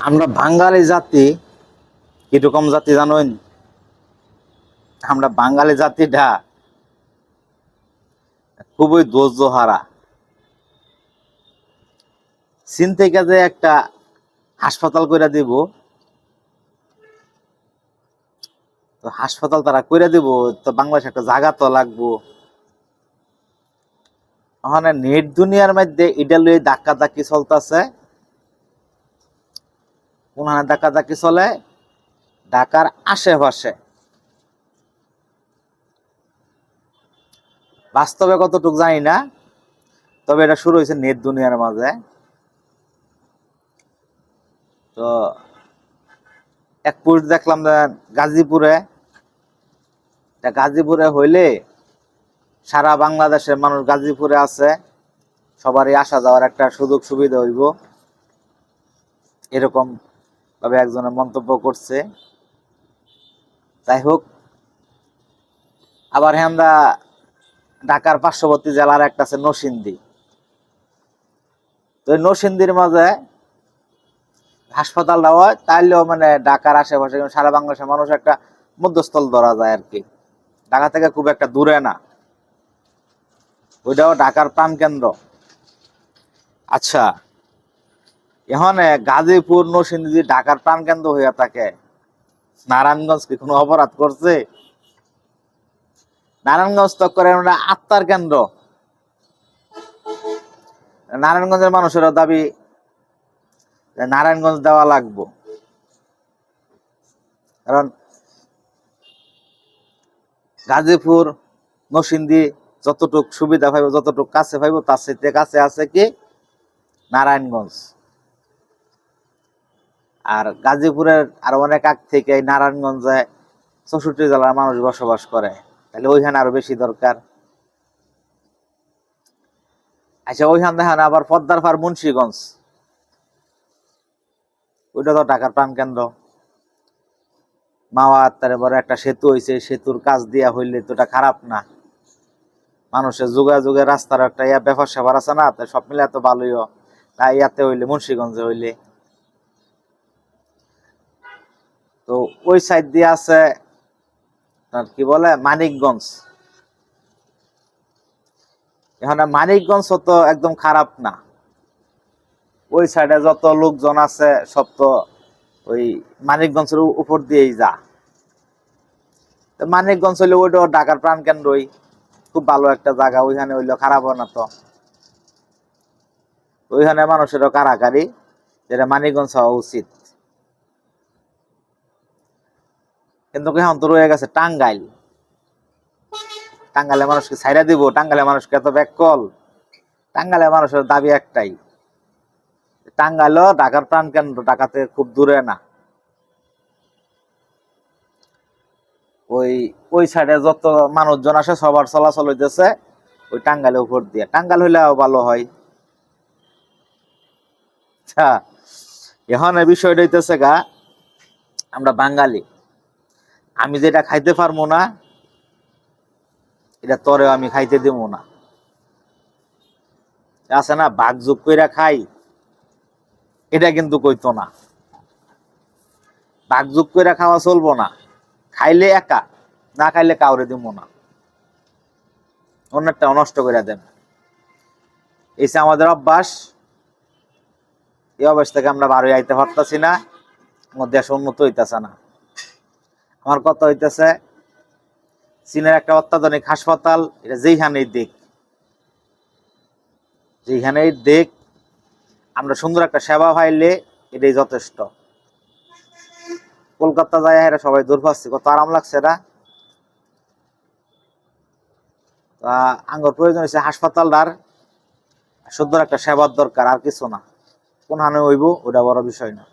আমরা বাঙালি জাতি কিরকম জাতি জানেন? আমরা বাঙালি জাতিটা খুবই ধৈর্যহারা। চীন থেকে যে একটা হাসপাতাল করে দিব, তো হাসপাতাল তারা করে দিব, তো বাংলাদেশে একটা জায়গা তো লাগবো। ওখানে নেট দুনিয়ার মধ্যে এটা লইয়ে ধাক্কা ধাক্কি চলতেছে। কোনখানে ধাক্কা ধাক্কি চলে? ঢাকার আশেপাশে। বাস্তবে কতটুকু জানি না, তবে এটা শুরু হয়েছে নেট দুনিয়ার মাঝে। তো এক পোস্ট দেখলাম যে গাজীপুরে হইলে সারা বাংলাদেশের মানুষ গাজীপুরে আছে, সবারই আসা যাওয়ার একটা সুযোগ সুবিধা হইব, এরকম ভাবে একজনের মন্তব্য করছে। যাই হোক, আবার আমরা ঢাকার পার্শ্ববর্তী জেলার একটা আছে নরসিংদী। তো এই নরসিংদীর মাঝে হাসপাতালটা হয়, তাইলেও মানে ঢাকার আশেপাশে সারা বাংলাদেশের মানুষ একটা মধ্যস্থল ধরা যায় আর কি। ঢাকা থেকে খুব একটা দূরে না, ওইটাও ঢাকার প্রাণকেন্দ্র। আচ্ছা, এখানে গাজীপুর নরসিংদী যদি ঢাকার প্রাণকেন্দ্র হইয়া থাকে, নারায়ণগঞ্জ কি কোনো অপরাধ করছে? নারায়ণগঞ্জ তো করে আত্মার কেন্দ্র। নারায়ণগঞ্জের মানুষেরও দাবি নারায়ণগঞ্জ দেওয়া লাগবো, কারণ গাজীপুর নরসিংদী যতটুক সুবিধা পাইব, যতটুক কাছে পাইব, তার সাথে কাছে আছে কি নারায়ণগঞ্জ। আর গাজীপুরের আরো অনেক আগ থেকে এই নারায়ণগঞ্জে 64 জেলার মানুষ বসবাস করে, তাহলে ওইখানে আরো বেশি দরকার। আচ্ছা, ওইখান দেখেন আবার পদ্মার পার মুন্সিগঞ্জ, ওইটা তো ঢাকার প্রাণকেন্দ্র। মাওয়ার তারপরে একটা সেতু হয়েছে, সেতুর কাজ দিয়া হইলে তো এটা খারাপ না। মানুষের যোগাযোগের রাস্তার একটা ব্যাপার স্যাপার আছে না, তো সব মিলে এত ভালোই তাই ইয়াতে হইলে মুন্সিগঞ্জে হইলে। তো ওই সাইড দিয়ে আছে কি বলে মানিকগঞ্জ। এখানে মানিকগঞ্জ তো একদম খারাপ না, ওই সাইডে যত লোকজন আছে সব তো ওই মানিকগঞ্জের উপর দিয়েই যা। মানিকগঞ্জ হইলে ওইটা ঢাকার প্রাণকেন্দ্রই, খুব ভালো একটা জায়গা। ওইখানে হইলে খারাপ হয় না তো। ওইখানে মানুষেরও কারাকারি, যেটা মানিকগঞ্জ হওয়া উচিত। কিন্তু এখন তো রয়ে গেছে টাঙ্গাইল। টাঙ্গাইলে মানুষকে ছাইরা দিব? টাঙ্গাইলে মানুষকে এত ব্যাককল? টাঙ্গাইলের মানুষের দাবি একটাই, টাঙ্গাইলও ঢাকার প্রাণকেন্দ্র, ঢাকাতে খুব দূরে না। ওই ওই সাইডে যত মানুষজন আসে সবার চলাচল হইতেছে ওই টাঙ্গাইলের উপর দিয়ে। টাঙ্গাইল হইলে ভালো হয়। আচ্ছা, এখন এই বিষয়টা হইতেছে গা, আমরা বাঙালি, আমি যেটা খাইতে পারবো না এটা তরেও আমি খাইতে দেবো না। আছে না ভাগ যোগ কইরা খাই, এটা কিন্তু কইতো না। ভাগ যোগ কইরা খাওয়া চলবো না, খাইলে একা, না খাইলে কাউরে দিব না, অন্যটা নষ্ট করে দেন। এই আমাদের অভ্যাস। এই অভ্যাস থেকে আমরা বাড়ি আইতে পারতাছি না, আমার দেশ উন্নত হইতেছে না। আমার কথা হইতেছে, চীনের একটা অত্যাধুনিক হাসপাতাল, এটা যেখানেই দেখ আমরা সুন্দর একটা সেবা পাইলে এটাই যথেষ্ট। কলকাতা যায় এরা সবাই দূর পাচ্ছি, কত আরাম লাগছে না। আঙ্গর প্রয়োজন হয়েছে হাসপাতালটার সুন্দর একটা সেবার দরকার, আর কিছু না। কোন হানে হইব ওটা বড় বিষয় না।